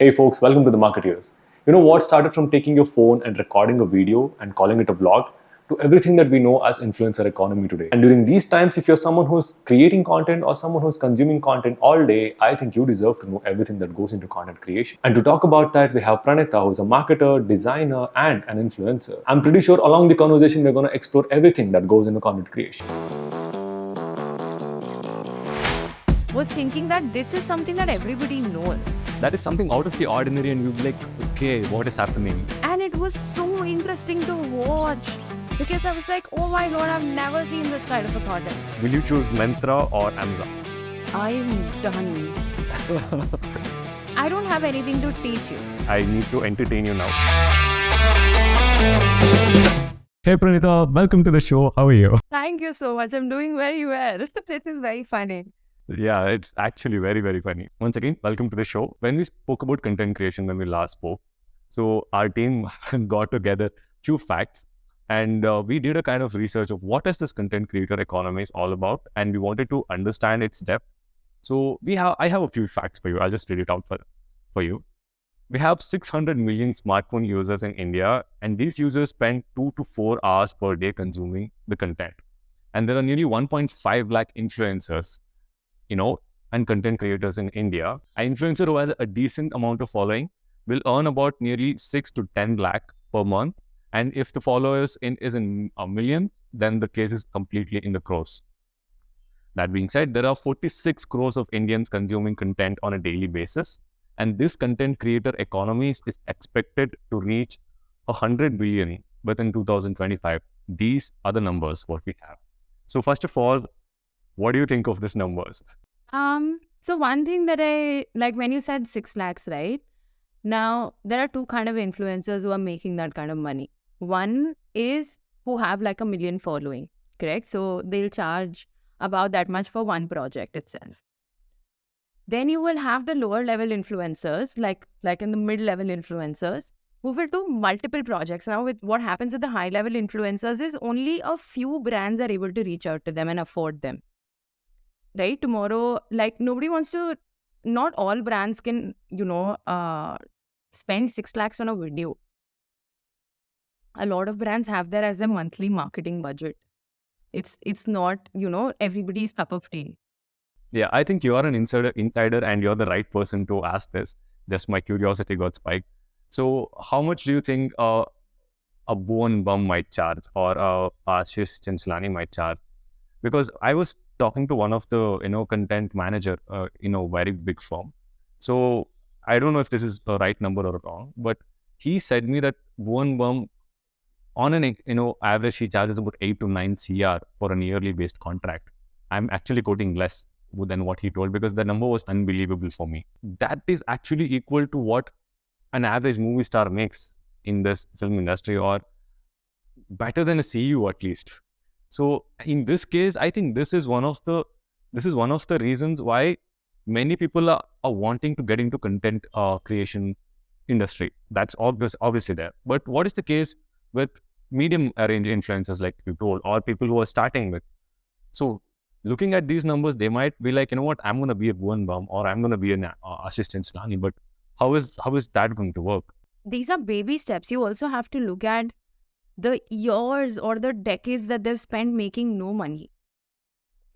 Hey folks, welcome to the Marketeers. You know what started from taking your phone and recording a video and calling it a vlog to everything that we know as influencer economy today. And during these times, if you're someone who's creating content or someone who's consuming content all day, I think you deserve to know everything that goes into content creation. And to talk about that, we have Pranita, who's a marketer, designer, and an influencer. I'm pretty sure along the conversation, we're going to explore everything that goes into content creation. Was thinking that this is something that everybody knows. That is something out of the ordinary, and you'll be like, okay, what is happening? And it was so interesting to watch because I was like, oh my god, I've never seen this kind of a content. Will you choose Myntra or Amazon? I'm done. I don't have anything to teach you. I need to entertain you now. Hey Pranita, welcome to the show. How are you? Thank you so much. I'm doing very well. This is very funny. Yeah, it's actually very, very funny. Once again, welcome to the show. When we spoke about content creation when we last spoke, so our team got together few facts and we did a kind of research of what is this content creator economy is all about, and we wanted to understand its depth. So I have a few facts for you. I'll just read it out for you. We have 600 million smartphone users in India, and these users spend 2 to 4 hours per day consuming the content. And there are nearly 1.5 lakh influencers, and content creators in India. An influencer who has a decent amount of following will earn about nearly 6 to 10 lakh per month. And if the followers is in millions, then the case is completely in the crores. That being said, there are 46 crores of Indians consuming content on a daily basis. And this content creator economy is expected to reach 100 billion within 2025. These are the numbers what we have. So first of all, what do you think of these numbers? So one thing that I like when you said 6 lakhs, right? Now, there are two kind of influencers who are making that kind of money. One is who have like 1 million following, correct? So they'll charge about that much for one project itself. Then you will have the lower level influencers, like in the mid-level influencers, who will do multiple projects. Now, with what happens with the high-level influencers is only a few brands are able to reach out to them and afford them. Right? Tomorrow, like nobody wants to, not all brands can, spend 6 lakhs on a video. A lot of brands have that as a monthly marketing budget. It's not, everybody's cup of tea. Yeah, I think you are an insider and you're the right person to ask this. Just my curiosity got spiked. So how much do you think a Bhuvan Bum might charge or Ashish Chinchilani might charge? Because I was talking to one of the, content manager, very big firm. So I don't know if this is the right number or wrong, but he said me that Bhuvan Bum on an, average, he charges about 8 to 9 CR for a yearly based contract. I'm actually quoting less than what he told because the number was unbelievable for me. That is actually equal to what an average movie star makes in this film industry, or better than a CEO at least. So in this case, I think this is one of the reasons why many people are wanting to get into content creation industry. That's obviously there. But what is the case with medium range influencers like you told, or people who are starting with? So looking at these numbers, they might be like, you know what, I'm going to be a Bhuvan Bum or I'm going to be an assistant Snani, but how is that going to work? These are baby steps. You also have to look at the years or the decades that they've spent making no money.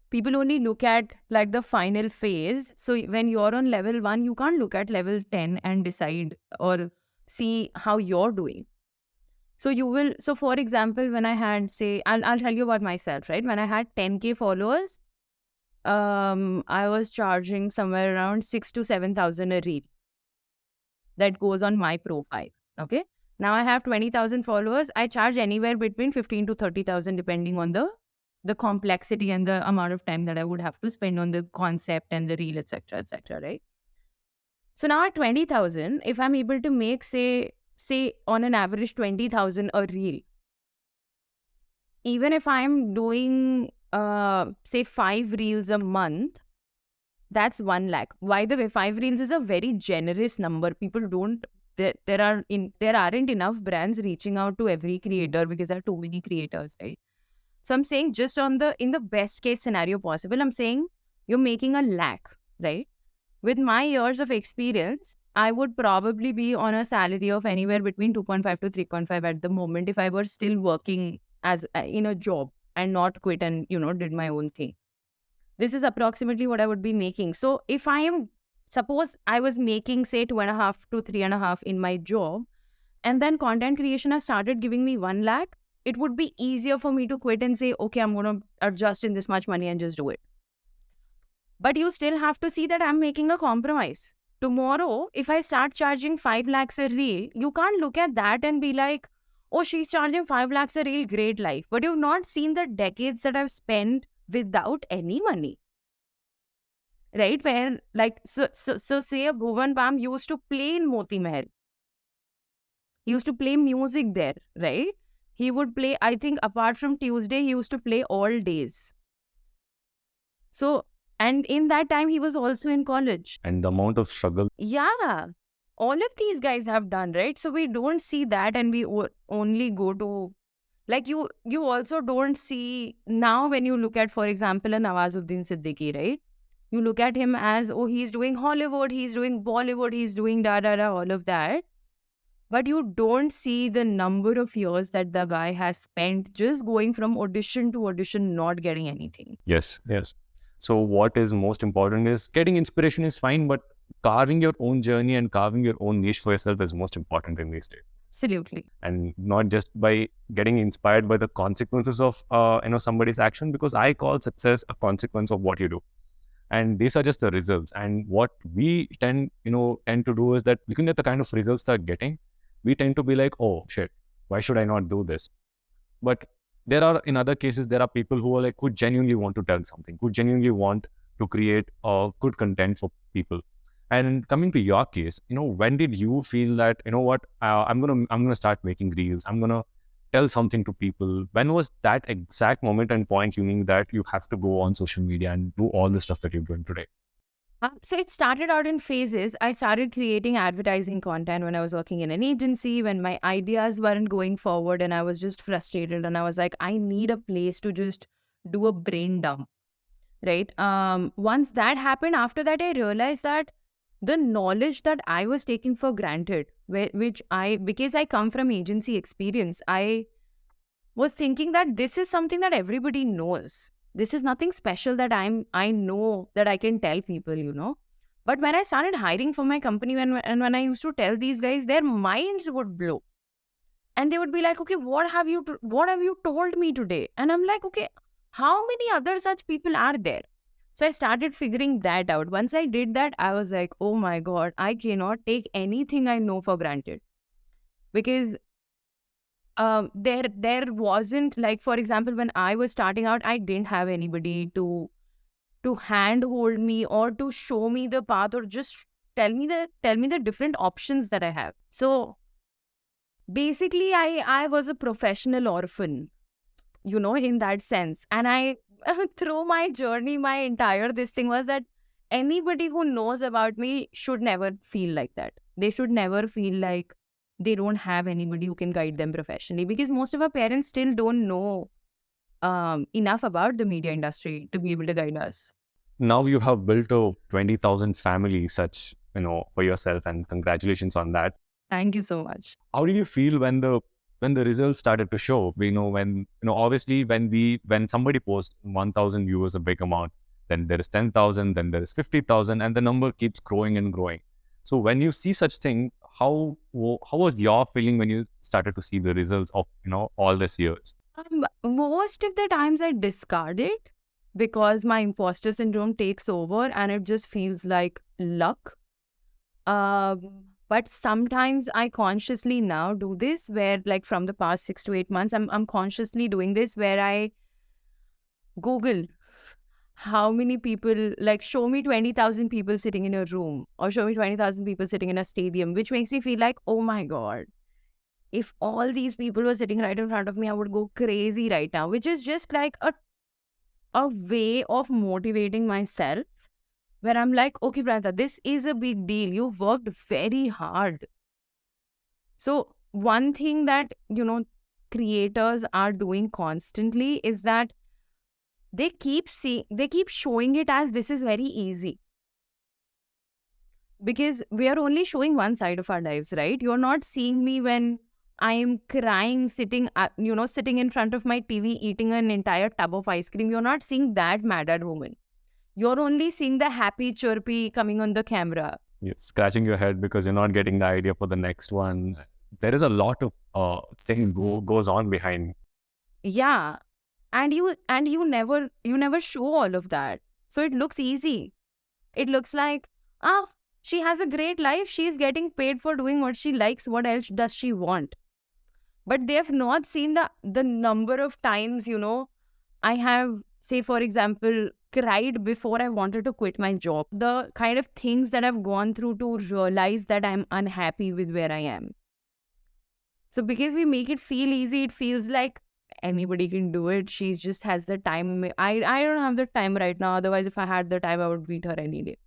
People only look at like the final phase. So when you're on level 1, you can't look at level 10 and decide or see how you're doing. So for example, when I had, say, I'll tell you about myself, right? When I had 10K followers, I was charging somewhere around 6 to 7,000 a reel. That goes on my profile. Okay. Now I have 20,000 followers. I charge anywhere between 15 to 30,000 depending on the complexity and the amount of time that I would have to spend on the concept and the reel, etc., right? So now at 20,000, if I'm able to make, say on an average 20,000 a reel, even if I'm doing, say 5 reels a month, that's 1 lakh. By the way, 5 reels is a very generous number. People don't, there aren't enough brands reaching out to every creator because there are too many creators, right? So I'm saying just in the best case scenario possible, I'm saying you're making 1 lakh, right? With my years of experience, I would probably be on a salary of anywhere between 2.5 to 3.5 at the moment if I were still working as in a job and not quit and, did my own thing. This is approximately what I would be making. So if suppose I was making say 2.5 to 3.5 in my job, and then content creation has started giving me 1 lakh, it would be easier for me to quit and say, okay, I'm going to adjust in this much money and just do it. But you still have to see that I'm making a compromise. Tomorrow, if I start charging 5 lakhs a reel, you can't look at that and be like, oh, she's charging 5 lakhs a reel, great life. But you've not seen the decades that I've spent without any money. Right? Where, like, so say a Bhuvan Bam used to play in Moti Mahal. He used to play music there, right? He would play, I think, apart from Tuesday, he used to play all days. So, and in that time, he was also in college. And the amount of struggle. Yeah. All of these guys have done, right? So we don't see that, and we only go to, like, you also don't see, now when you look at, for example, a Nawazuddin Siddiqui, right? You look at him as, oh, he's doing Hollywood, he's doing Bollywood, he's doing da-da-da, all of that. But you don't see the number of years that the guy has spent just going from audition to audition, not getting anything. Yes. So what is most important is getting inspiration is fine, but carving your own journey and carving your own niche for yourself is most important in these days. Absolutely. And not just by getting inspired by the consequences of somebody's action, because I call success a consequence of what you do. And these are just the results. And what we tend to do is that looking at the kind of results they're getting, we tend to be like, oh shit, why should I not do this? But in other cases, there are people who genuinely want to tell something, who genuinely want to create good content for people. And coming to your case, when did you feel that, I'm gonna start making reels, I'm gonna tell something to people? When was that exact moment and point you knew that you have to go on social media and do all the stuff that you're doing today? So it started out in phases. I started creating advertising content when I was working in an agency, when my ideas weren't going forward and I was just frustrated, and I was like, I need a place to just do a brain dump, right? Once that happened, after that, I realized that the knowledge that I was taking for granted, because I come from agency experience, I was thinking that this is something that everybody knows. This is nothing special that I know that I can tell people. But when I started hiring for my company, when I used to tell these guys, their minds would blow. And they would be like, okay, what have you told me today? And I'm like, okay, how many other such people are there? So I started figuring that out. Once I did that, I was like, oh my God, I cannot take anything I know for granted. Because there wasn't, like, for example, when I was starting out, I didn't have anybody to handhold me or to show me the path or just tell me the different options that I have. So basically, I was a professional orphan, in that sense. And I through my journey, my entire this thing was that anybody who knows about me should never feel like that. They should never feel like they don't have anybody who can guide them professionally, because most of our parents still don't know enough about the media industry to be able to guide us. Now you have built a 20,000 family for yourself, and congratulations on that. Thank you so much. How did you feel when the results started to show? Obviously when somebody posts 1,000 viewers, a big amount, then there is 10,000, then there is 50,000, and the number keeps growing and growing. So when you see such things, how was your feeling when you started to see the results of all these years? Most of the times I discard it because my imposter syndrome takes over and it just feels like luck. But sometimes I consciously now do this, where, like, from the past 6 to 8 months, I'm consciously doing this, where I Google how many people, like, show me 20,000 people sitting in a room or show me 20,000 people sitting in a stadium, which makes me feel like, oh my God, if all these people were sitting right in front of me, I would go crazy right now, which is just like a way of motivating myself, where I'm like, okay, Pranita, this is a big deal. You've worked very hard. So one thing that, creators are doing constantly is that they keep showing it as this is very easy. Because we are only showing one side of our lives, right? You're not seeing me when I am crying, sitting, sitting in front of my TV, eating an entire tub of ice cream. You're not seeing that mad woman. You're only seeing the happy, chirpy coming on the camera. You're scratching your head because you're not getting the idea for the next one. There is a lot of things goes on behind. Yeah. And you never show all of that. So it looks easy. It looks like, she has a great life. She's getting paid for doing what she likes. What else does she want? But they have not seen the number of times, I have, say, for example, cried before I wanted to quit my job. The kind of things that I've gone through to realize that I'm unhappy with where I am. So because we make it feel easy, it feels like anybody can do it. She just has the time. I don't have the time right now. Otherwise, if I had the time, I would beat her any day.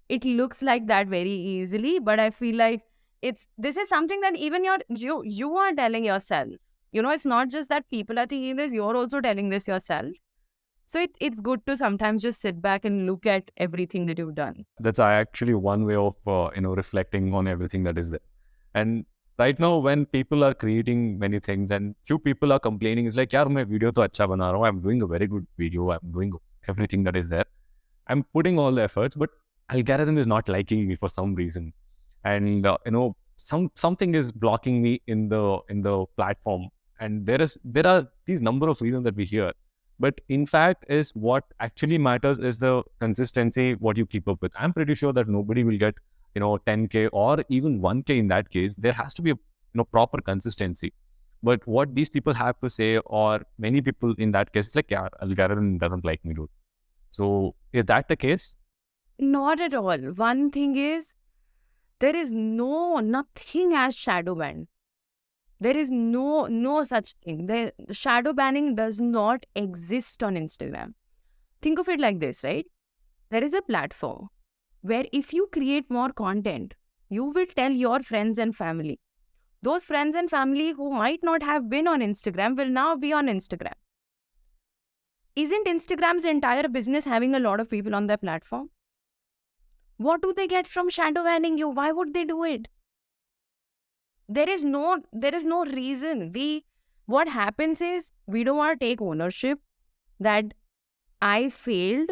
It looks like that very easily, but I feel like this is something that even you are telling yourself. It's not just that people are thinking this, you're also telling this yourself. So it's good to sometimes just sit back and look at everything that you've done. That's actually one way of reflecting on everything that is there. And right now, when people are creating many things and few people are complaining, it's like, yaar, मैं video तो अच्छा बना रहा हूँ. I'm doing a very good video. I'm doing everything that is there. I'm putting all the efforts, but algorithm is not liking me for some reason, and something is blocking me in the platform. And there are these number of reasons that we hear, but in fact, is what actually matters is the consistency, what you keep up with. I'm pretty sure that nobody will get 10K or even 1K. In that case, there has to be a proper consistency. But what these people have to say, or many people in that case, is like, yeah, algorithm doesn't like me, dude. So is that the case? Not at all. One thing is, there is nothing as shadow ban. There is no such thing. The shadow banning does not exist on Instagram. Think of it like this, right? There is a platform where if you create more content, you will tell your friends and family. Those friends and family who might not have been on Instagram will now be on Instagram. Isn't Instagram's entire business having a lot of people on their platform? What do they get from shadow banning you? Why would they do it? There is no reason. What happens is, we don't want to take ownership that I failed.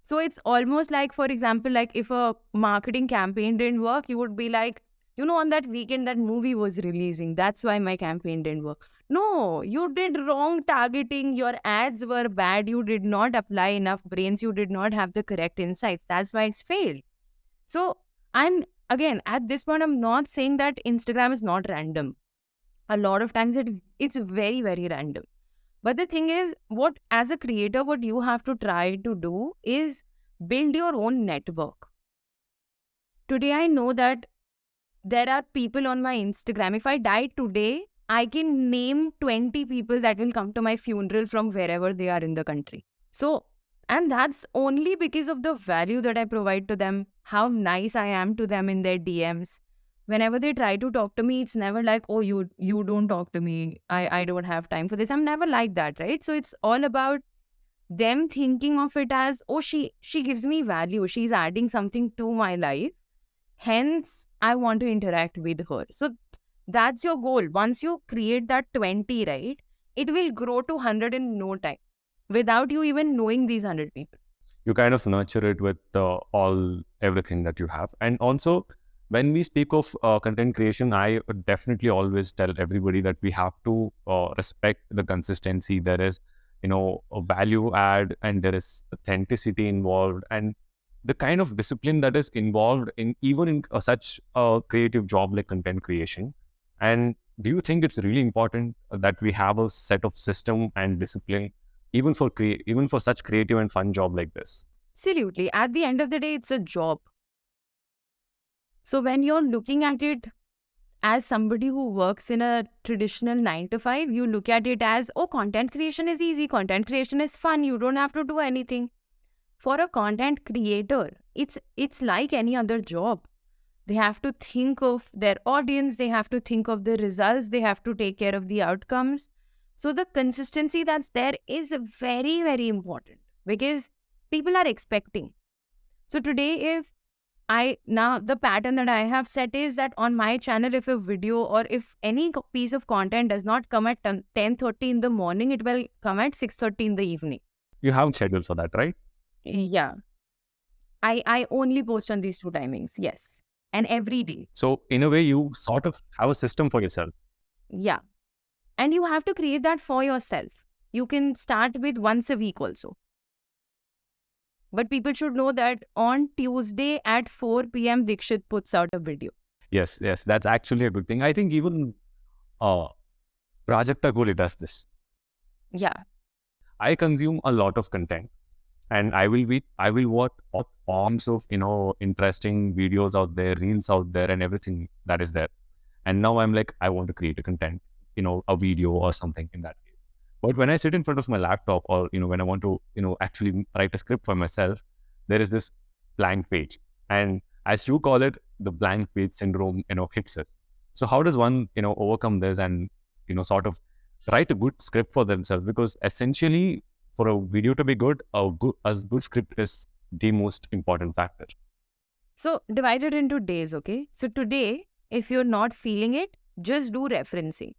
So it's almost like, for example, like if a marketing campaign didn't work, you would be like, on that weekend that movie was releasing. That's why my campaign didn't work. No, you did wrong targeting. Your ads were bad. You did not apply enough brains. You did not have the correct insights. That's why it's failed. So again, at this point, I'm not saying that Instagram is not random. A lot of times it's very, very random. But the thing is, as a creator, what you have to try to do is build your own network. Today, I know that there are people on my Instagram. If I die today, I can name 20 people that will come to my funeral from wherever they are in the country. So, and that's only because of the value that I provide to them, how nice I am to them in their DMs. Whenever they try to talk to me, it's never like, oh, you don't talk to me. I don't have time for this. I'm never like that, right? So it's all about them thinking of it as, oh, she gives me value. She's adding something to my life. Hence, I want to interact with her. So that's your goal. Once you create that 20, right, it will grow to 100 in no time without you even knowing these 100 people. You kind of nurture it with everything that you have. And also, when we speak of content creation, I definitely always tell everybody that we have to respect the consistency. There is, a value add, and there is authenticity involved, and the kind of discipline that is involved in even in such a creative job like content creation. And do you think it's really important that we have a set of system and discipline even for such creative and fun job like this? Absolutely. At the end of the day, it's a job. So when you're looking at it as somebody who works in a traditional 9 to 5, you look at it as, oh, content creation is easy. Content creation is fun. You don't have to do anything. For a content creator, it's like any other job. They have to think of their audience. They have to think of the results. They have to take care of the outcomes. So the consistency that's there is very, very important because people are expecting. So today, if now the pattern that I have set is that on my channel, if a video or if any piece of content does not come at 10:30 in the morning, it will come at 6:30 in the evening. You have schedules for that, right? Yeah. I only post on these two timings. Yes. And every day. So in a way, you sort of have a system for yourself. Yeah. And you have to create that for yourself. You can start with once a week also. But people should know that on Tuesday at 4 p.m. Dikshit puts out a video. Yes, that's actually a good thing. I think even Prajakta Kohli does this. Yeah. I consume a lot of content, and I will watch all forms of interesting videos out there, reels out there, and everything that is there. And now I'm like, I want to create a content, a video or something in that case. But when I sit in front of my laptop, or when I want to actually write a script for myself, there is this blank page, and as you call it, the blank page syndrome hits us. So how does one overcome this and sort of write a good script for themselves? Because essentially, for a video to be good, a good script is the most important factor. So divide it into days, okay? So today, if you're not feeling it, just do referencing.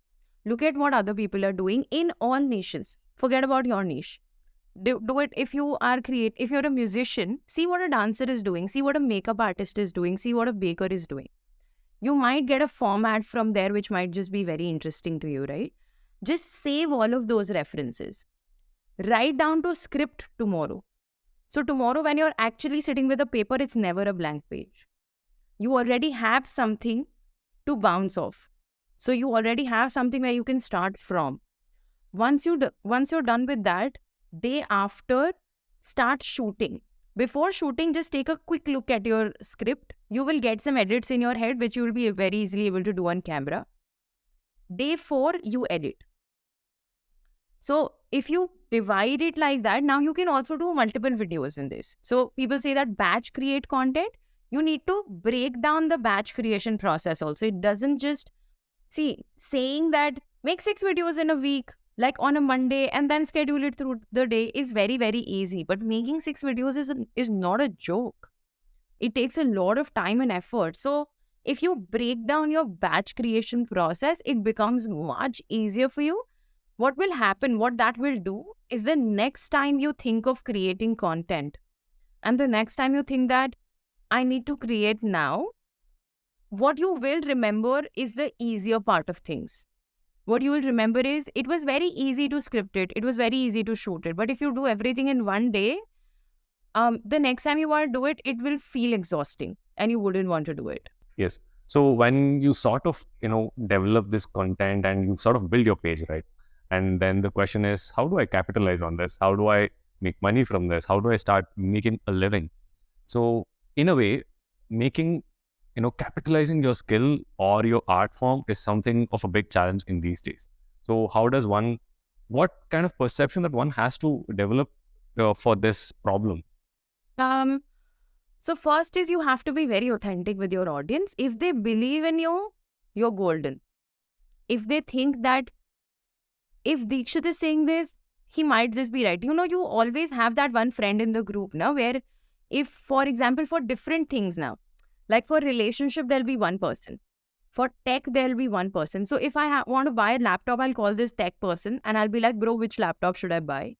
Look at what other people are doing in all niches. Forget about your niche. Do it if you are if you're a musician, see what a dancer is doing, see what a makeup artist is doing, see what a baker is doing. You might get a format from there which might just be very interesting to you, right? Just save all of those references. Write down to script tomorrow. So tomorrow when you're actually sitting with a paper, it's never a blank page. You already have something to bounce off. So you already have something where you can start from. Once you're done with that, day after, start shooting. Before shooting, just take a quick look at your script. You will get some edits in your head, which you will be very easily able to do on camera. Day 4, you edit. So if you divide it like that, now you can also do multiple videos in this. So people say that batch create content. You need to break down the batch creation process also. It doesn't just, saying that make 6 videos in a week, like on a Monday, and then schedule it through the day is very, very easy. But making 6 videos is not a joke. It takes a lot of time and effort. So if you break down your batch creation process, it becomes much easier for you. What will happen, what that will do is the next time you think of creating content and the next time you think that I need to create now, what you will remember is the easier part of things. What you will remember is it was very easy to script it. It was very easy to shoot it. But if you do everything in one day, the next time you want to do it, it will feel exhausting and you wouldn't want to do it. Yes. So when you sort of, develop this content and you sort of build your page, right? And then the question is, how do I capitalize on this? How do I make money from this? How do I start making a living? So in a way, capitalizing your skill or your art form is something of a big challenge in these days. So how does what kind of perception that one has to develop for this problem? So first is you have to be very authentic with your audience. If they believe in you, you're golden. If they think that if Dikshit is saying this, he might just be right. You always have that one friend in the group now where if, for example, for different things now, like for relationship, there'll be one person. For tech, there'll be one person. So if I want to buy a laptop, I'll call this tech person and I'll be like, bro, which laptop should I buy?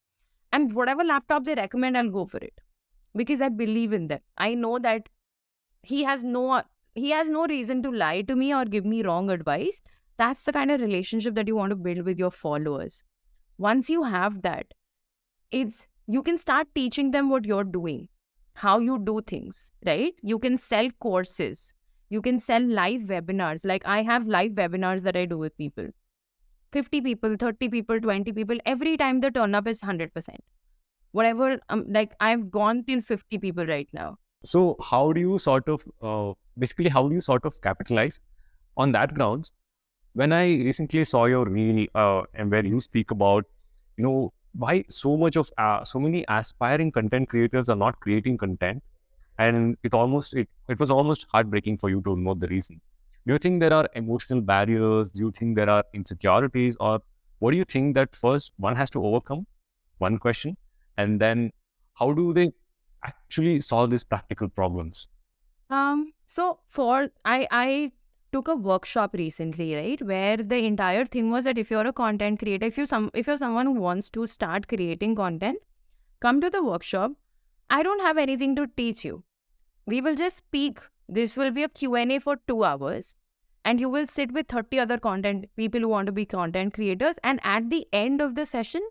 And whatever laptop they recommend, I'll go for it. Because I believe in them. I know that he has no reason to lie to me or give me wrong advice. That's the kind of relationship that you want to build with your followers. Once you have that, you can start teaching them what you're doing, how you do things, right? You can sell courses. You can sell live webinars. Like I have live webinars that I do with people. 50 people, 30 people, 20 people. Every time the turn up is 100%. Whatever, I've gone till 50 people right now. So how do you sort of, capitalize on that grounds? When I recently saw your reel and where you speak about, why so many aspiring content creators are not creating content, and it was almost heartbreaking for you to know the reasons. Do you think there are emotional barriers? Do you think there are insecurities, or what do you think that first one has to overcome? One question, and then how do they actually solve these practical problems? I took a workshop recently, right, where the entire thing was that if you're a content creator, if you're someone who wants to start creating content, come to the workshop. I don't have anything to teach you. We will just speak. This will be a Q&A for 2 hours, and you will sit with 30 other content people who want to be content creators. And at the end of the session,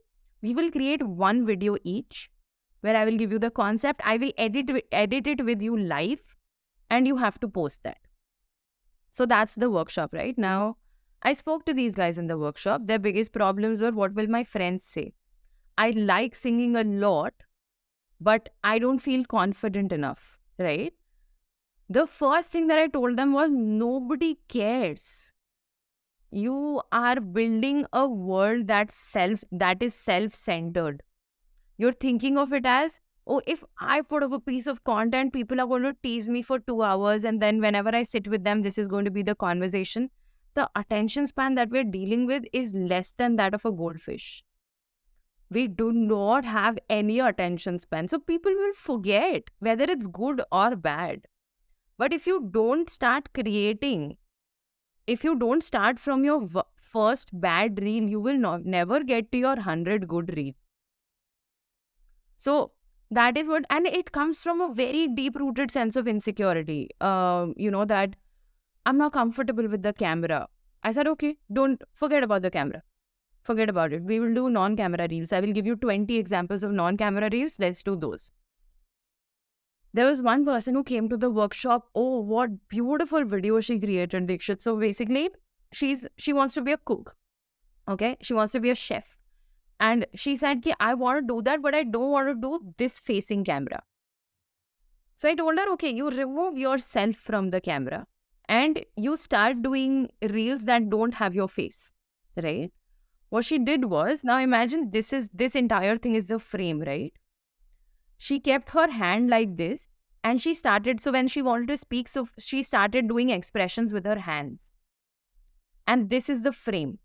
we will create one video each, where I will give you the concept. I will edit it with you live, and you have to post that. So that's the workshop, right? Now, I spoke to these guys in the workshop. Their biggest problems were, what will my friends say? I like singing a lot, but I don't feel confident enough, right? The first thing that I told them was, nobody cares. You are building a world that is self-centered. You're thinking of it as, oh, if I put up a piece of content, people are going to tease me for 2 hours, and then whenever I sit with them, this is going to be the conversation. The attention span that we're dealing with is less than that of a goldfish. We do not have any attention span. So people will forget whether it's good or bad. But if you don't start creating, if you don't start from your first bad reel, you will never get to your 100 good reel. So that is what, and it comes from a very deep rooted sense of insecurity. That I'm not comfortable with the camera. I said, okay, don't forget about the camera. Forget about it. We will do non-camera reels. I will give you 20 examples of non-camera reels. Let's do those. There was one person who came to the workshop. Oh, what beautiful video she created, Dikshit. So basically, she wants to be a cook. Okay, she wants to be a chef. And she said, I want to do that, but I don't want to do this facing camera. So I told her, okay, you remove yourself from the camera and you start doing reels that don't have your face, right? What she did was, now imagine this entire thing is the frame, right? She kept her hand like this and she started, so when she wanted to speak, so she started doing expressions with her hands. And this is the frame.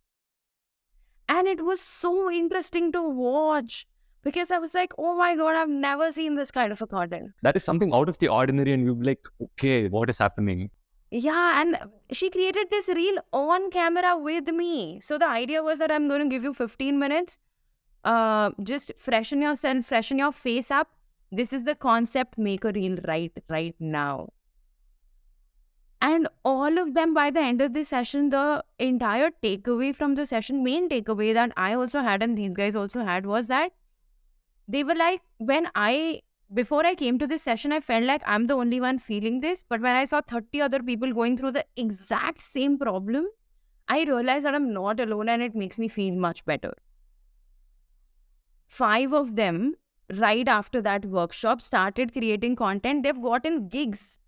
And it was so interesting to watch because I was like, oh my God, I've never seen this kind of a content. That is something out of the ordinary, and you'll be like, okay, what is happening? Yeah, and she created this reel on camera with me. So the idea was that I'm going to give you 15 minutes. Just freshen yourself, freshen your face up. This is the concept, make a reel right now. And all of them, by the end of the session, the entire takeaway from the session, main takeaway that I also had and these guys also had, was that they were like, before I came to this session, I felt like I'm the only one feeling this. But when I saw 30 other people going through the exact same problem, I realized that I'm not alone and it makes me feel much better. 5 of them, right after that workshop, started creating content. They've gotten gigs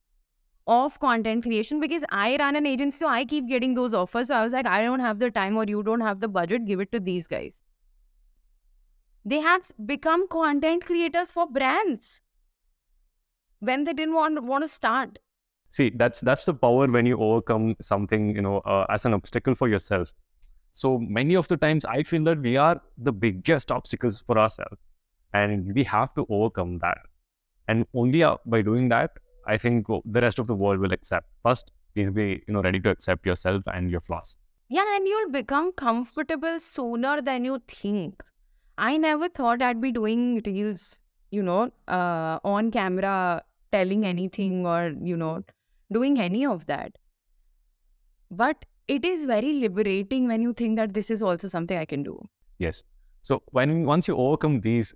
of content creation because I run an agency, so I keep getting those offers. So I was like, I don't have the time or you don't have the budget, give it to these guys. They have become content creators for brands when they didn't want to start. See, that's the power when you overcome something, as an obstacle for yourself. So many of the times I feel that we are the biggest obstacles for ourselves and we have to overcome that. And only by doing that, I think the rest of the world will accept. First, please be ready to accept yourself and your flaws. Yeah, and you'll become comfortable sooner than you think. I never thought I'd be doing reels, on camera, telling anything or, doing any of that. But it is very liberating when you think that this is also something I can do. Yes. So once you overcome these,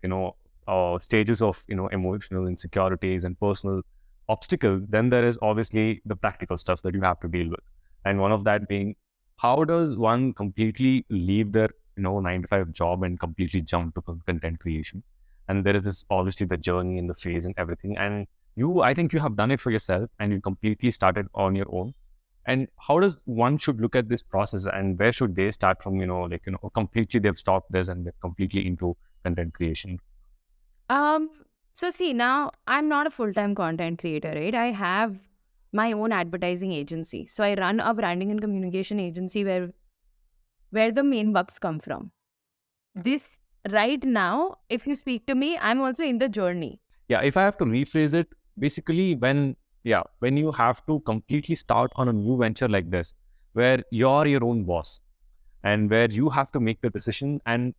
stages of, emotional insecurities and personal obstacles, then there is obviously the practical stuff that you have to deal with. And one of that being, how does one completely leave their 9 to 5 job and completely jump to content creation? And there is this obviously the journey and the phase and everything. And I think you have done it for yourself and you completely started on your own. And how does one should look at this process and where should they start from, completely they've stopped this and they're completely into content creation? So see, now I'm not a full-time content creator, right? I have my own advertising agency. So I run a branding and communication agency where the main bucks come from. This right now, if you speak to me, I'm also in the journey. Yeah, if I have to rephrase it, basically when Yeah, when you have to completely start on a new venture like this, where you're your own boss and where you have to make the decision, and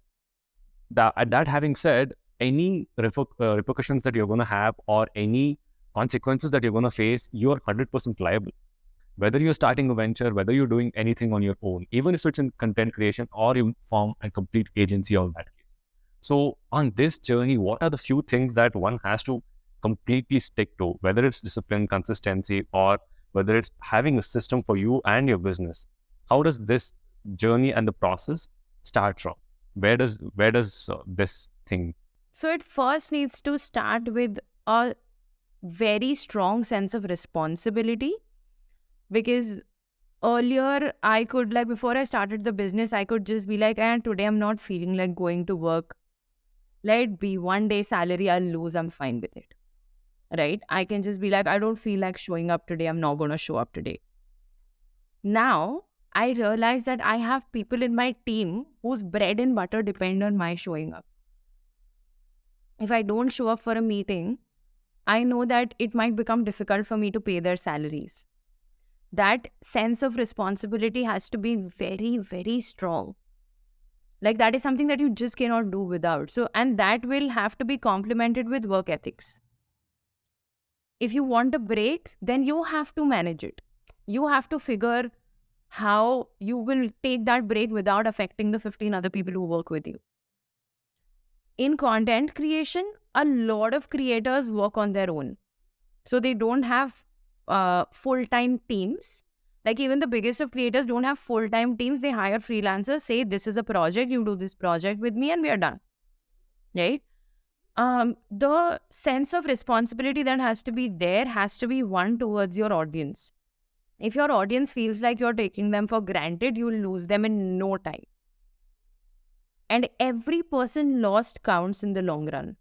that having said, any repercussions that you're going to have or any consequences that you're going to face, you're 100% liable. Whether you're starting a venture, whether you're doing anything on your own, even if it's in content creation or you form a complete agency on that case. So on this journey, what are the few things that one has to completely stick to, whether it's discipline, consistency, or whether it's having a system for you and your business? How does this journey and the process start from? Where does this thing? So it first needs to start with a very strong sense of responsibility, because earlier I could, like, before I started the business, I could just be like, and today I'm not feeling like going to work. Let it be, one day salary I'll lose, I'm fine with it. Right? I can just be like, I don't feel like showing up today, I'm not going to show up today. Now I realize that I have people in my team whose bread and butter depend on my showing up. If I don't show up for a meeting, I know that it might become difficult for me to pay their salaries. That sense of responsibility has to be very, very strong. Like, that is something that you just cannot do without. So, and that will have to be complemented with work ethics. If you want a break, then you have to manage it. You have to figure how you will take that break without affecting the 15 other people who work with you. In content creation, a lot of creators work on their own. So they don't have full-time teams. Like, even the biggest of creators don't have full-time teams. They hire freelancers, say, this is a project, you do this project with me, and we are done. Right? The sense of responsibility that has to be there has to be one towards your audience. If your audience feels like you're taking them for granted, you'll lose them in no time. And every person lost counts in the long run.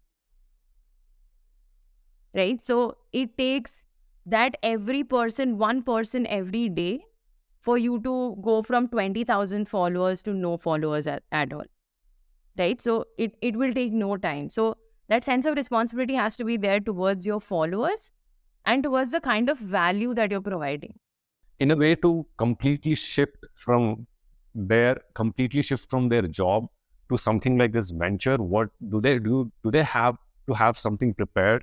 Right? So it takes that every person, one person every day, for you to go from 20,000 followers to no followers at all. Right? So it will take no time. So that sense of responsibility has to be there towards your followers and towards the kind of value that you're providing. In a way, to completely shift from their job to something like this venture, what do they do? Do they have to have something prepared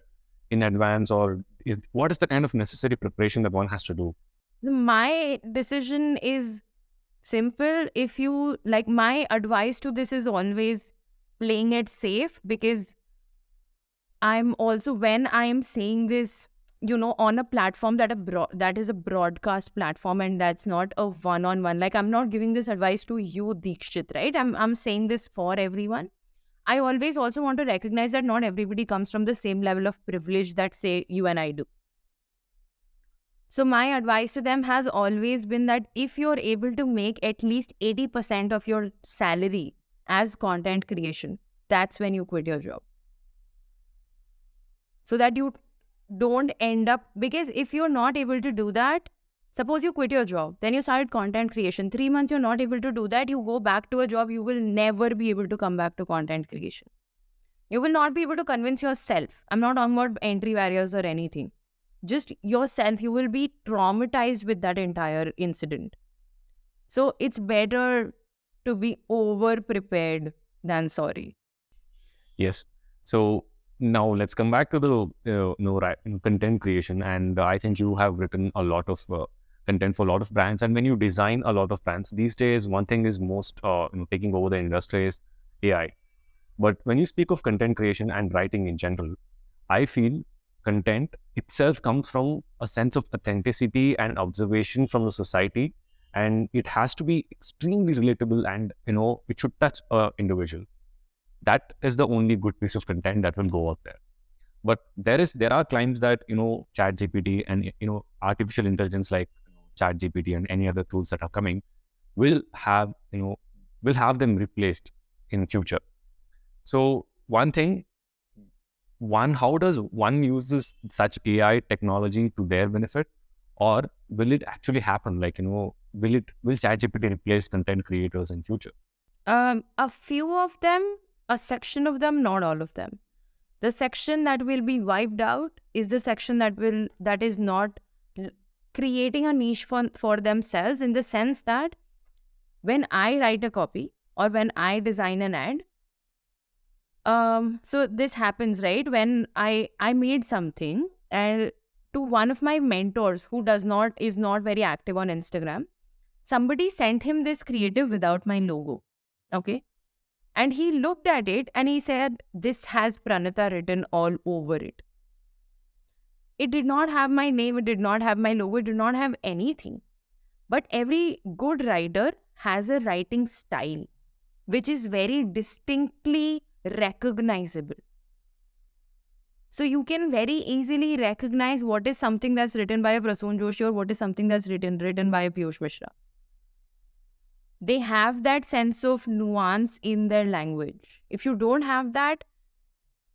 in advance, or what is the kind of necessary preparation that one has to do? My decision is simple. If you like, my advice to this is always playing it safe, because I'm also, when I'm saying this, on a platform that is a broadcast platform, and that's not a one-on-one. Like, I'm not giving this advice to you, Deekshit, right? I'm saying this for everyone. I always also want to recognize that not everybody comes from the same level of privilege that, say, you and I do. So my advice to them has always been that if you're able to make at least 80% of your salary as content creation, that's when you quit your job. So that you don't end up, because if you're not able to do that, suppose you quit your job, then you started content creation. 3 months you're not able to do that, you go back to a job, you will never be able to come back to content creation. You will not be able to convince yourself. I'm not talking about entry barriers or anything. Just yourself, you will be traumatized with that entire incident. So it's better to be over prepared than sorry. Yes. So now let's come back to the content creation. And I think you have written a lot of content for a lot of brands. And when you design a lot of brands these days, one thing is most taking over the industry is AI. But when you speak of content creation and writing in general, I feel content itself comes from a sense of authenticity and observation from the society, and it has to be extremely relatable, and it should touch a individual. That is the only good piece of content that will go out there. But there are claims that chat gpt and artificial intelligence like chat gpt and any other tools that are coming will have them replaced in future. So how does one use such AI technology to their benefit, or will it actually happen? Like, will ChatGPT replace content creators in future? A few of them, a section of them, not all of them. The section that will be wiped out is the section that is not creating a niche for themselves, in the sense that when I write a copy or when I design an ad, so this happens, right? When I made something, and to one of my mentors who is not very active on Instagram, somebody sent him this creative without my logo. Okay. And he looked at it and he said, "This has Pranita written all over it." It did not have my name, it did not have my logo, it did not have anything. But every good writer has a writing style which is very distinctly recognizable. So you can very easily recognize what is something that's written by a Prasoon Joshi or what is something that's written by a Piyush Mishra. They have that sense of nuance in their language. If you don't have that,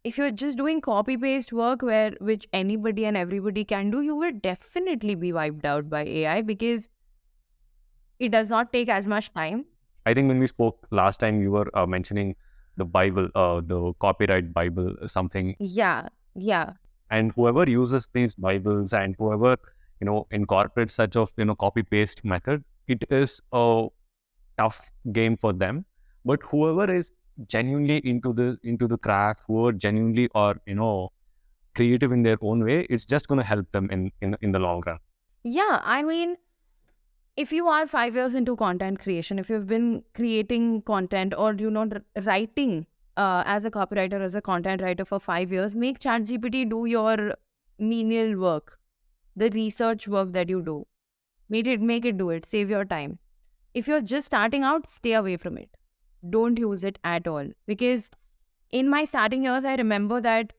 if you're just doing copy-paste work which anybody and everybody can do, you will definitely be wiped out by AI, because it does not take as much time. I think when we spoke last time, you were mentioning the Bible, the copyright Bible, something. Yeah. And whoever uses these Bibles and whoever, incorporates such of, copy paste method, it is a tough game for them. But whoever is genuinely into the craft, whoever genuinely are, creative in their own way, it's just going to help them in the long run. Yeah, I mean, if you are 5 years into content creation, if you've been creating content or writing as a copywriter, as a content writer for 5 years, make ChatGPT do your menial work, the research work that you do. Make it do it. Save your time. If you're just starting out, stay away from it. Don't use it at all. Because in my starting years, I remember that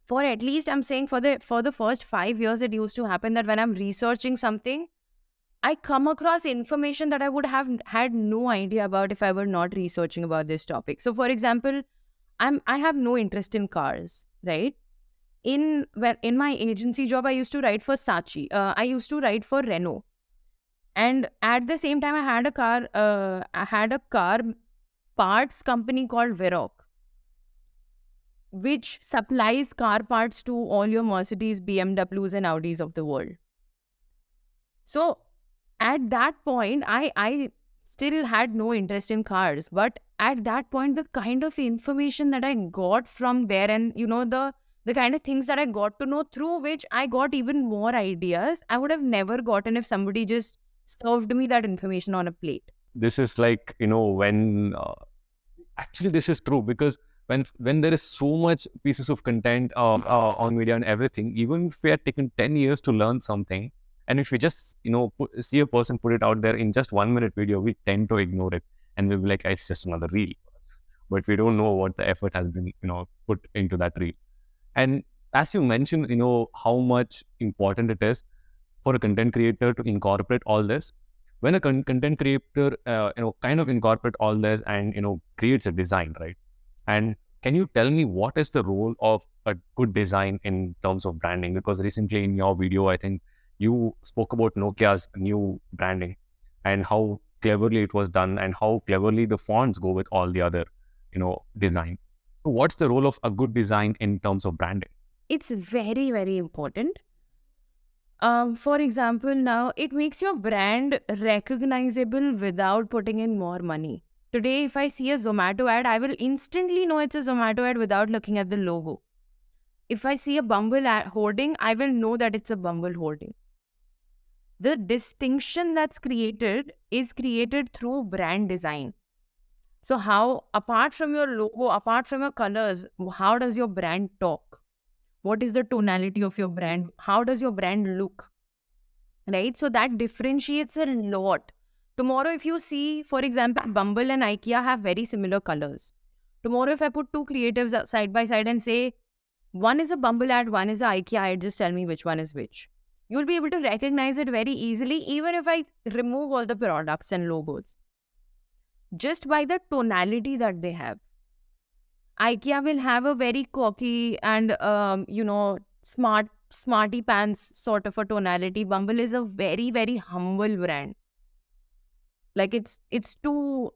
for at least, I'm saying for the first 5 years, it used to happen that when I'm researching something, I come across information that I would have had no idea about if I were not researching about this topic. So, for example, I have no interest in cars, right? In my agency job, I used to write for Saatchi. I used to write for Renault, and at the same time, I had a car parts company called Veroc, which supplies car parts to all your Mercedes, BMWs, and Audis of the world. So at that point, I still had no interest in cars. But at that point, the kind of information that I got from there, and the kind of things that I got to know, through which I got even more ideas, I would have never gotten if somebody just served me that information on a plate. This is like, when actually this is true, because when there is so much pieces of content on media and everything, even if we had taken 10 years to learn something, and if we just see a person put it out there in just 1 minute video, we tend to ignore it and we'll be like, it's just another reel. But we don't know what the effort has been put into that reel. And as you mentioned, how much important it is for a content creator to incorporate all this. When a content creator kind of incorporate all this and creates a design, right? And can you tell me what is the role of a good design in terms of branding? Because recently in your video, I think you spoke about Nokia's new branding and how cleverly it was done and how cleverly the fonts go with all the other designs. So what's the role of a good design in terms of branding? It's very, very important. For example, now it makes your brand recognizable without putting in more money. Today, if I see a Zomato ad, I will instantly know it's a Zomato ad without looking at the logo. If I see a Bumble ad hoarding, I will know that it's a Bumble hoarding. The distinction that's created is created through brand design. So how, apart from your logo, apart from your colors, how does your brand talk? What is the tonality of your brand? How does your brand look? Right? So that differentiates a lot. Tomorrow, if you see, for example, Bumble and IKEA have very similar colors. Tomorrow, if I put two creatives side by side and say, one is a Bumble ad, one is a IKEA ad, just tell me which one is which. You'll be able to recognize it very easily, even if I remove all the products and logos. Just by the tonality that they have. IKEA will have a very cocky and, smarty pants sort of a tonality. Bumble is a very, very humble brand. Like it's too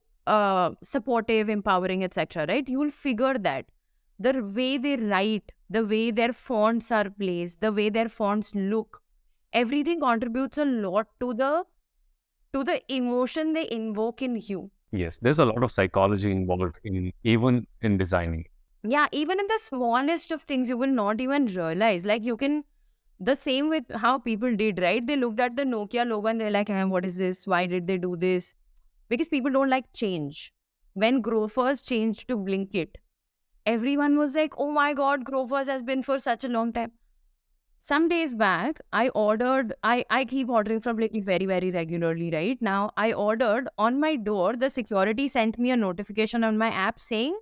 supportive, empowering, etc. Right? You will figure that. the way they write, the way their fonts are placed, the way their fonts look, everything contributes a lot to the emotion they invoke in you. Yes, there's a lot of psychology involved in even in designing. Yeah, even in the smallest of things, you will not even realize. Like you can, the same with how people did, right? They looked at the Nokia logo and they're like, what is this? Why did they do this? Because people don't like change. When Grofers changed to Blinkit, everyone was like, oh my God, Grofers has been for such a long time. Some days back, I keep ordering from Blinkit very, very regularly, right? Now, I ordered on my door, the security sent me a notification on my app saying,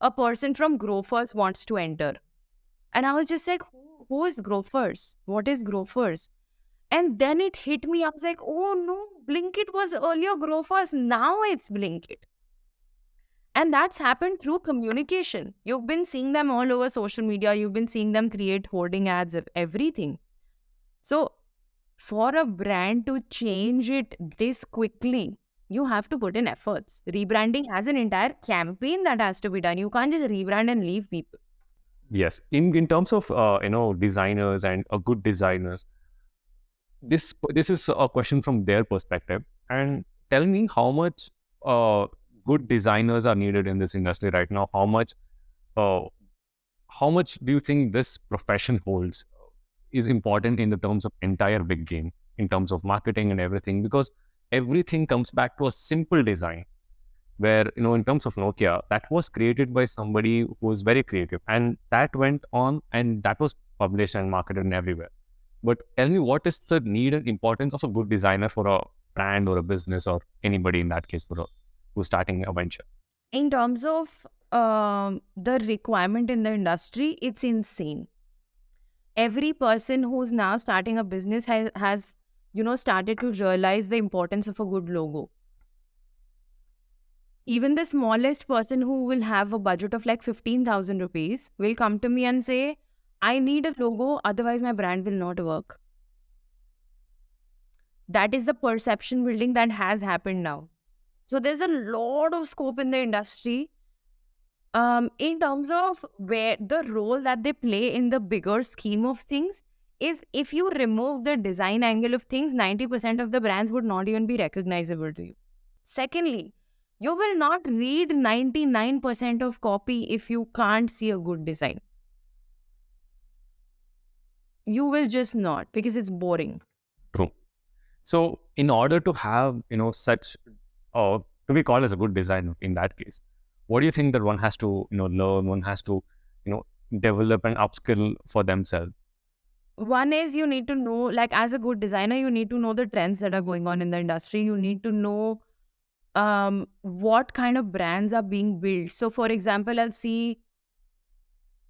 a person from Grofers wants to enter. And I was just like, who is Grofers? What is Grofers? And then it hit me. I was like, oh no, Blinkit was earlier Grofers. Now it's Blinkit. And that's happened through communication. You've been seeing them all over social media. You've been seeing them create hoarding ads of everything. So for a brand to change it this quickly, you have to put in efforts. Rebranding has an entire campaign that has to be done. You can't just rebrand and leave people. Yes, in terms of designers and good designers, this is a question from their perspective. And tell me how much good designers are needed in this industry right now. Uh, how much do you think this profession holds is important in the terms of entire big game, in terms of marketing and everything? Because everything comes back to a simple design where, in terms of Nokia, that was created by somebody who was very creative, and that went on and that was published and marketed and everywhere. But tell me, what is the need and importance of a good designer for a brand or a business or anybody in that case who's starting a venture? In terms of the requirement in the industry, it's insane. Every person who's now starting a business has started to realize the importance of a good logo. Even the smallest person who will have a budget of like 15,000 rupees will come to me and say, I need a logo, otherwise my brand will not work. That is the perception building that has happened now. So there's a lot of scope in the industry. In terms of where the role that they play in the bigger scheme of things is, if you remove the design angle of things, 90% of the brands would not even be recognizable to you. Secondly, you will not read 99% of copy if you can't see a good design. You will just not, because it's boring. True. So in order to have, such, to be called as a good designer in that case, what do you think that one has to, learn, one has to, develop and upskill for themselves? One is, you need to know, like as a good designer, you need to know the trends that are going on in the industry. You need to know what kind of brands are being built. So for example, I'll see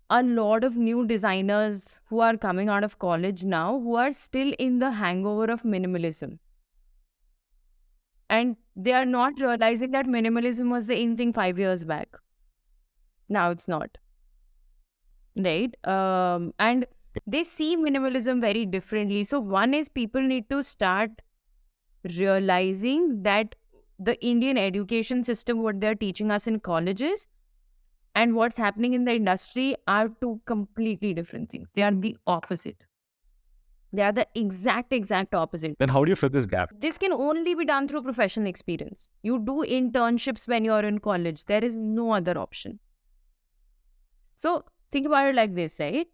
a lot of new designers who are coming out of college now who are still in the hangover of minimalism. And they are not realizing that minimalism was the in thing 5 years back. Now it's not. Right? And they see minimalism very differently. So one is, people need to start realizing that the Indian education system, what they're teaching us in colleges and what's happening in the industry are two completely different things. They are the opposite. They are the exact opposite. Then how do you fill this gap? This can only be done through professional experience. You do internships when you're in college. There is no other option. So think about it like this, right?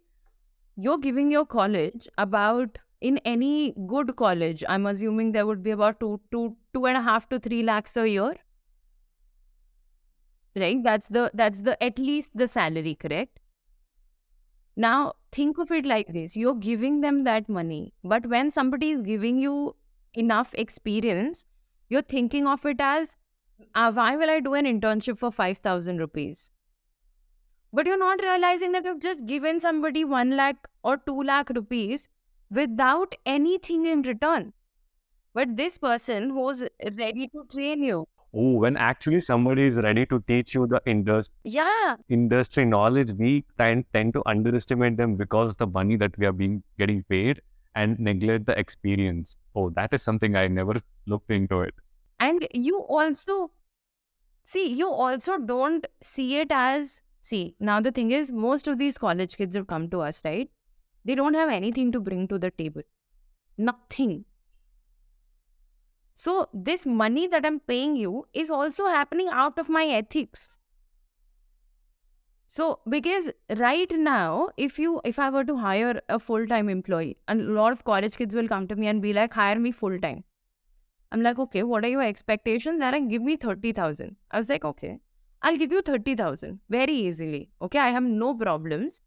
You're giving your college about, in any good college, I'm assuming there would be about 2.5 to 3 lakhs a year. Right? That's the at least the salary, correct? Now, think of it like this. You're giving them that money. But when somebody is giving you enough experience, you're thinking of it as, why will I do an internship for 5,000 rupees? But you're not realizing that you've just given somebody 1 lakh or 2 lakh rupees without anything in return. But this person who's ready to train you. Oh, when actually somebody is ready to teach you the industry knowledge, we tend to underestimate them because of the money that we are getting paid and neglect the experience. Oh, that is something I never looked into it. And you also don't see it as See, now the thing is, most of these college kids who come to us, right? They don't have anything to bring to the table. Nothing. So this money that I'm paying you is also happening out of my ethics. So because right now, if I were to hire a full-time employee, and a lot of college kids will come to me and be like, hire me full-time. I'm like, okay, what are your expectations? And I give me 30,000. I was like, okay, I'll give you 30,000 very easily. Okay, I have no problems.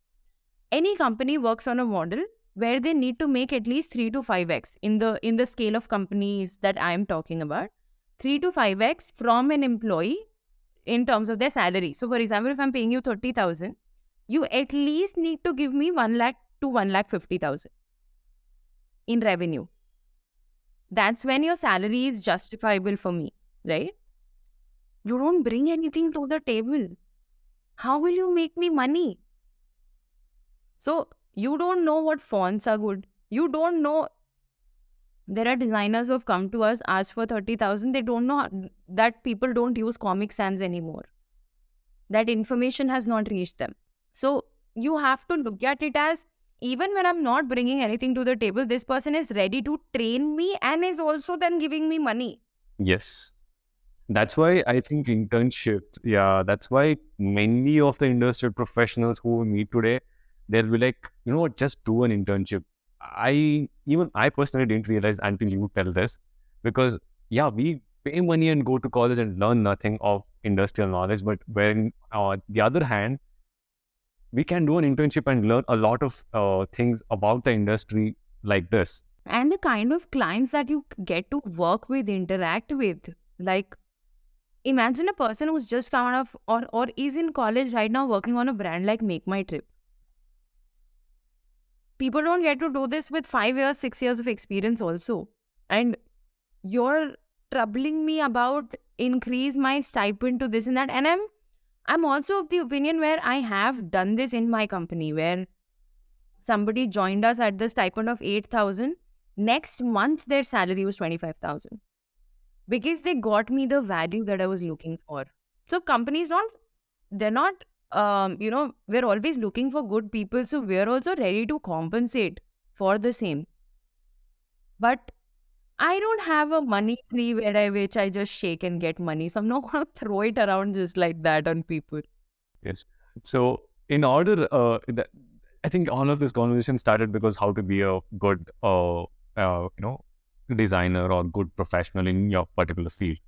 Any company works on a model where they need to make at least 3 to 5x in the scale of companies that I am talking about. 3 to 5x from an employee in terms of their salary. So for example, if I'm paying you 30,000, you at least need to give me 1 lakh to 1,50,000 in revenue. That's when your salary is justifiable for me, right? You don't bring anything to the table. How will you make me money? So you don't know what fonts are good. You don't know. There are designers who have come to us, asked for 30,000. They don't know that people don't use Comic Sans anymore. That information has not reached them. So you have to look at it as, even when I'm not bringing anything to the table, this person is ready to train me and is also then giving me money. Yes. That's why I think internships, yeah, that's why many of the industry professionals who we meet today, they'll be like, you know what, just do an internship. I personally didn't realize until you tell this, because yeah, we pay money and go to college and learn nothing of industrial knowledge. But when the other hand, we can do an internship and learn a lot of things about the industry like this. And the kind of clients that you get to work with, interact with, like, imagine a person who's just come out of or is in college right now working on a brand like Make My Trip. People don't get to do this with 5 years, 6 years of experience also. And you're troubling me about increase my stipend to this and that. And I'm also of the opinion where I have done this in my company, where somebody joined us at the stipend of 8,000. Next month, their salary was 25,000. Because they got me the value that I was looking for. So companies they're not, we're always looking for good people. So we're also ready to compensate for the same. But I don't have a money tree which I just shake and get money. So I'm not going to throw it around just like that on people. Yes. So in order, I think all of this conversation started because how to be a good, designer or good professional in your particular field.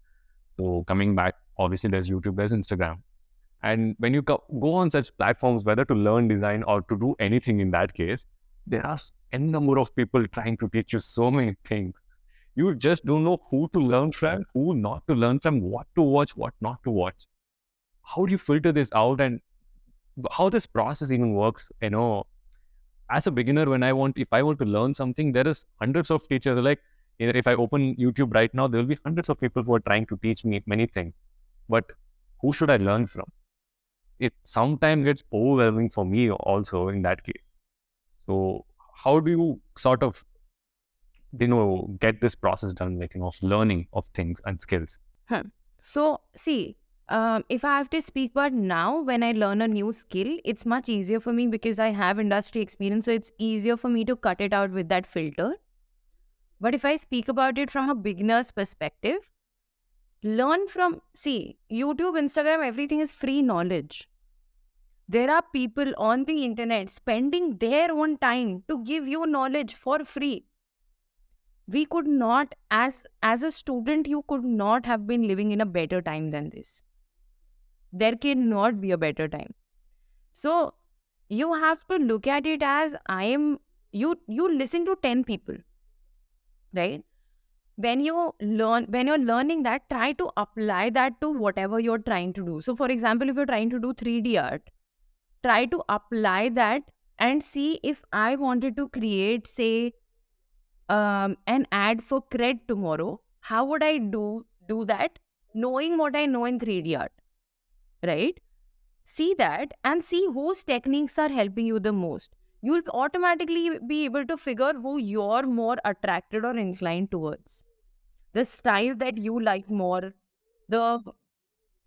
So coming back, obviously there's YouTube, there's Instagram. And when you go on such platforms, whether to learn design or to do anything in that case, there are n number of people trying to teach you so many things. You just don't know who to learn from, who not to learn from, what to watch, what not to watch. How do you filter this out, and how this process even works? As a beginner, if I want to learn something, there is hundreds of teachers. Like, if I open YouTube right now, there will be hundreds of people who are trying to teach me many things. But who should I learn from? It sometimes gets overwhelming for me also in that case. So how do you sort of, get this process done, like, of learning of things and skills? So see, if I have to speak about now, when I learn a new skill, it's much easier for me because I have industry experience. So it's easier for me to cut it out with that filter. But if I speak about it from a beginner's perspective, YouTube, Instagram, everything is free knowledge. There are people on the internet spending their own time to give you knowledge for free. We could not, as a student, you could not have been living in a better time than this. There cannot be a better time. So you have to look at it as you listen to 10 people, right? When you're learning that, try to apply that to whatever you're trying to do. So for example, if you're trying to do 3D art, try to apply that and see, if I wanted to create, say, an ad for cred tomorrow, how would I do that, knowing what I know in 3D art, right? See that and see whose techniques are helping you the most. You'll automatically be able to figure who you're more attracted or inclined towards, the style that you like more, the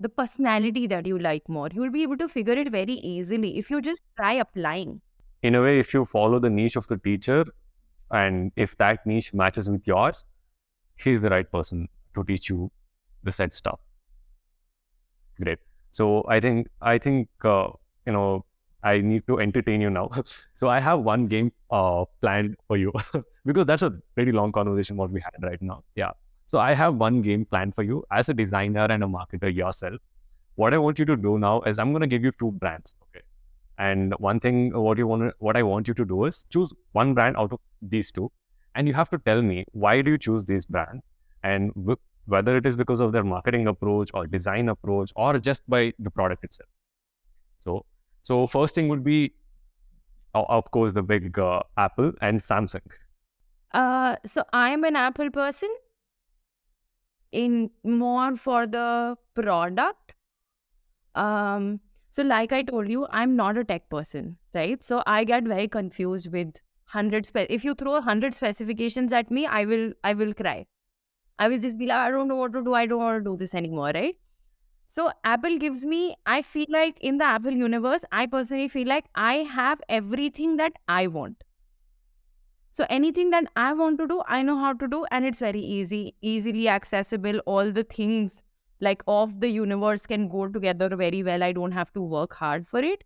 the personality that you like more. You'll be able to figure it very easily if you just try applying. In a way, if you follow the niche of the teacher, and if that niche matches with yours, he's the right person to teach you the said stuff. Great. So I think I need to entertain you now. So I have one game planned for you because that's a very long conversation what we had right now. Yeah. So I have one game planned for you as a designer and a marketer yourself. What I want you to do now is I'm going to give you two brands. Okay. And one thing what I want you to do is choose one brand out of these two, and you have to tell me why do you choose these brands, and whether it is because of their marketing approach or design approach or just by the product itself. So, so first thing would be, of course, the big Apple and Samsung. So I'm an Apple person in more for the product. So like I told you, I'm not a tech person, right? So I get very confused with if you throw 100 specifications at me, I will cry. I will just be like, I don't know what to do. I don't want to do this anymore, right? So Apple gives me, I feel like in the Apple universe, I personally feel like I have everything that I want. So anything that I want to do, I know how to do, and it's very easily accessible. All the things like of the universe can go together very well. I don't have to work hard for it.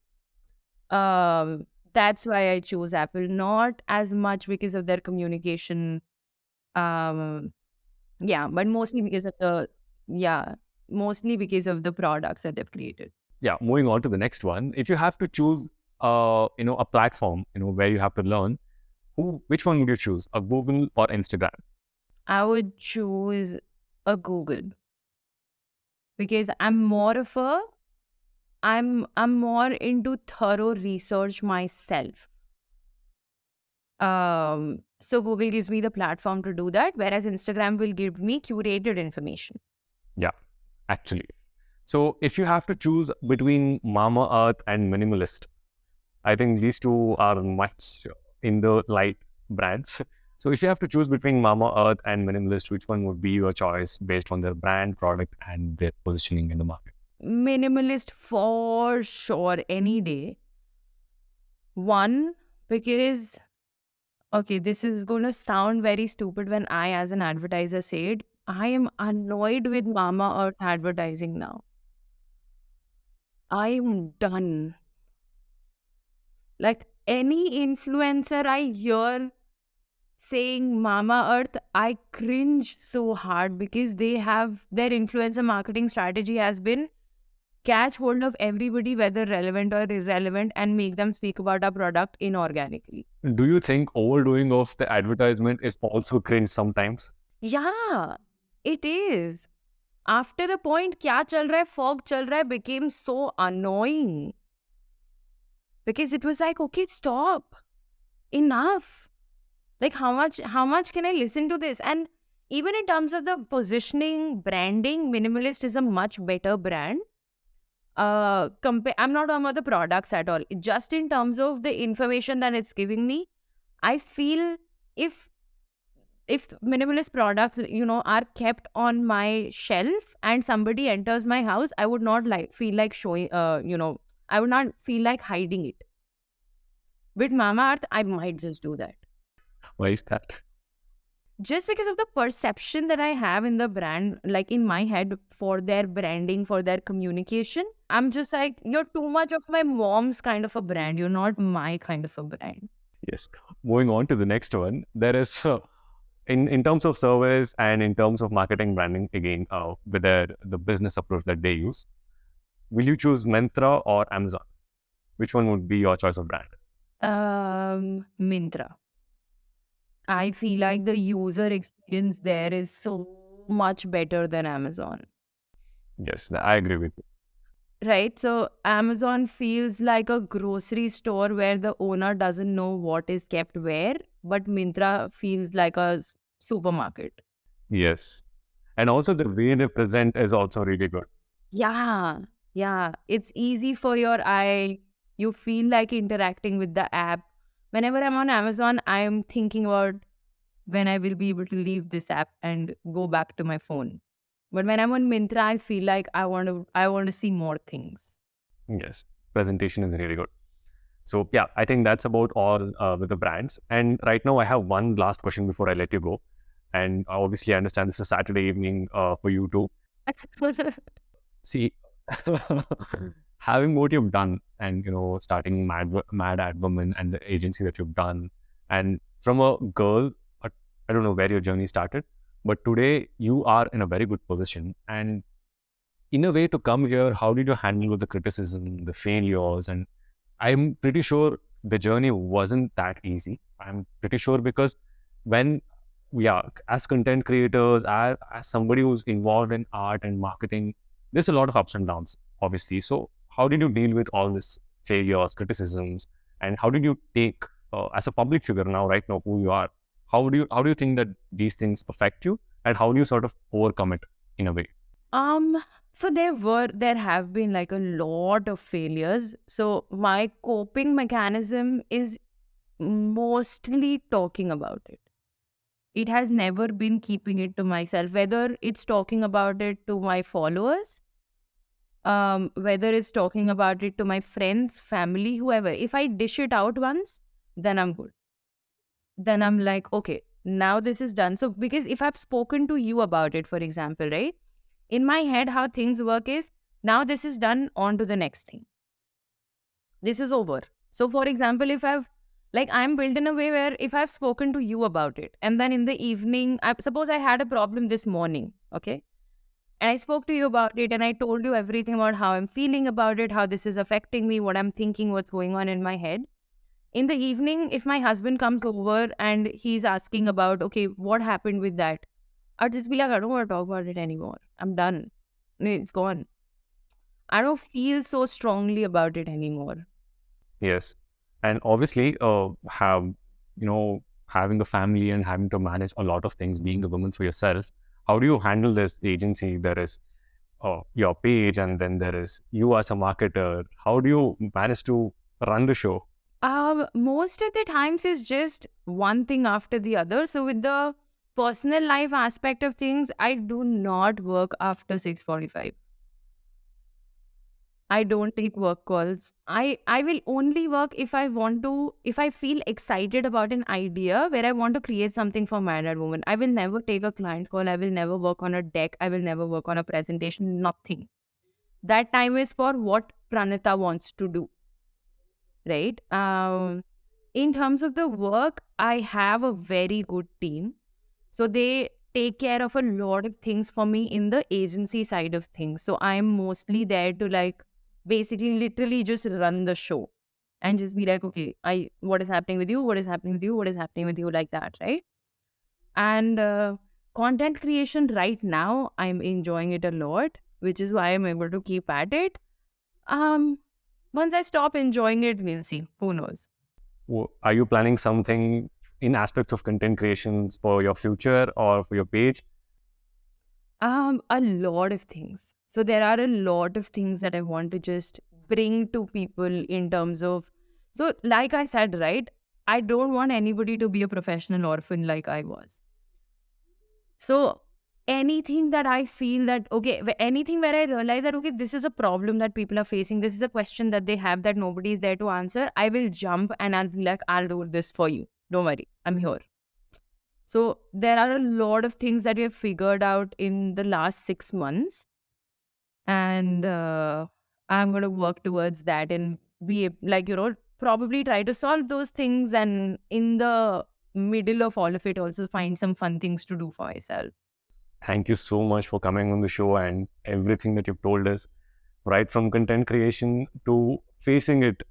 That's why I chose Apple, not as much because of their communication. Um, yeah, but mostly because of the products that they've created. Yeah. Moving on to the next one. If you have to choose, a platform, where you have to learn, which one would you choose, a Google or Instagram? I would choose a Google because I'm more into thorough research myself. So Google gives me the platform to do that, whereas Instagram will give me curated information. Yeah, actually. So if you have to choose between Mama Earth and Minimalist, I think these two are much in the light brands. So if you have to choose between Mama Earth and Minimalist, which one would be your choice based on their brand, product, and their positioning in the market? Minimalist for sure, any day. One, because, okay, this is going to sound very stupid when I, as an advertiser, say it. I am annoyed with Mama Earth advertising now. I am done. Like any influencer I hear saying Mama Earth, I cringe so hard because their influencer marketing strategy has been catch hold of everybody, whether relevant or irrelevant, and make them speak about our product inorganically. Do you think overdoing of the advertisement is also cringe sometimes? Yeah, it is. After a point, kya chal raha hai, fog chal raha hai became so annoying. Because it was like, okay, stop. Enough. Like how much can I listen to this? And even in terms of the positioning, branding, Minimalist is a much better brand. I'm not talking about the products at all. Just in terms of the information that it's giving me, I feel if minimalist products, are kept on my shelf and somebody enters my house, I would not feel like showing, I would not feel like hiding it. With Mamaearth, I might just do that. Why is that? Just because of the perception that I have in the brand, like in my head, for their branding, for their communication, I'm just like, you're too much of my mom's kind of a brand. You're not my kind of a brand. Yes. Moving on to the next one, there is in terms of service and in terms of marketing branding, again, with the business approach that they use, will you choose Myntra or Amazon? Which one would be your choice of brand? Myntra. I feel like the user experience there is so much better than Amazon. Yes, I agree with you. Right? So Amazon feels like a grocery store where the owner doesn't know what is kept where, but Myntra feels like a supermarket. Yes. And also the way they present is also really good. Yeah. Yeah. It's easy for your eye. You feel like interacting with the app. Whenever I'm on Amazon, I'm thinking about when I will be able to leave this app and go back to my phone. But when I'm on Myntra, I feel like I want to see more things. Yes, presentation is really good. So yeah, I think that's about all with the brands. And right now I have one last question before I let you go. And obviously I understand this is Saturday evening for you too. See, having what you've done and, starting Mad Ad Woman and the agency that you've done, and from a girl, I don't know where your journey started, but today you are in a very good position. And in a way to come here, how did you handle the criticism, the failures? And I'm pretty sure the journey wasn't that easy. I'm pretty sure because when we are, as content creators, as somebody who's involved in art and marketing, there's a lot of ups and downs, obviously. So how did you deal with all this failures, criticisms, and how did you take, as a public figure now, right now, who you are, how do you think that these things affect you, and how do you sort of overcome it in a way? Um, so there have been like a lot of failures. So my coping mechanism is mostly talking about it. It has never been keeping it to myself, whether it's talking about it to my followers, whether it's talking about it to my friends, family, whoever. If I dish it out once, then I'm good. Then I'm like, okay, now this is done. So because if I've spoken to you about it, for example, right? In my head, how things work is now this is done, on to the next thing. This is over. So, for example, if I'm built in a way where if I've spoken to you about it, and then in the evening, suppose I had a problem this morning, okay? And I spoke to you about it, and I told you everything about how I'm feeling about it, how this is affecting me, what I'm thinking, what's going on in my head. In the evening, if my husband comes over and he's asking about, okay, what happened with that? I'll just be like, I don't want to talk about it anymore. I'm done. It's gone. I don't feel so strongly about it anymore. Yes. And obviously, having a family and having to manage a lot of things, being a woman for yourself, how do you handle this agency? There is your page, and then there is you as a marketer. How do you manage to run the show? Most of the times is just one thing after the other. So with the personal life aspect of things, I do not work after 6:45. I don't take work calls. I will only work if I feel excited about an idea where I want to create something for Mad Ad Woman. I will never take a client call. I will never work on a deck. I will never work on a presentation. Nothing. That time is for what Pranita wants to do, right? In terms of the work, I have a very good team. So they take care of a lot of things for me in the agency side of things. So I'm mostly there to basically literally just run the show and just be like, okay, what is happening with you? What is happening with you? What is happening with you? Like that, right? And content creation right now, I'm enjoying it a lot, which is why I'm able to keep at it. Um, Once I stop enjoying it, we'll see. Who knows? Are you planning something in aspects of content creations for your future or for your page? A lot of things. So there are a lot of things that I want to just bring to people in terms of, so like I said, right? I don't want anybody to be a professional orphan like I was. So anything that I feel that, okay, anything where I realize that, okay, this is a problem that people are facing, this is a question that they have that nobody is there to answer, I will jump and I'll be like, I'll do this for you. Don't worry, I'm here. So there are a lot of things that we have figured out in the last 6 months. And I'm going to work towards that and be probably try to solve those things. And in the middle of all of it, also find some fun things to do for myself. Thank you so much for coming on the show and everything that you've told us, right from content creation to facing it,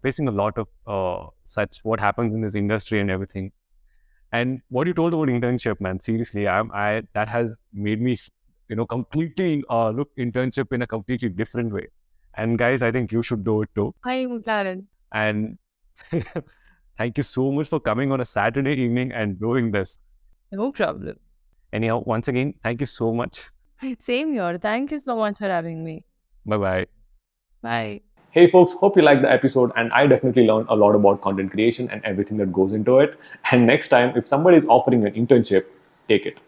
facing a lot of such what happens in this industry and everything. And what you told about internship, man, seriously, I that has made me, completely look internship in a completely different way. And guys, I think you should do it too. I'm Karen. And thank you so much for coming on a Saturday evening and doing this. No problem. Anyhow, once again, thank you so much. Same here. Thank you so much for having me. Bye-bye. Bye. Hey folks, hope you liked the episode, and I definitely learned a lot about content creation and everything that goes into it. And next time, if somebody is offering an internship, take it.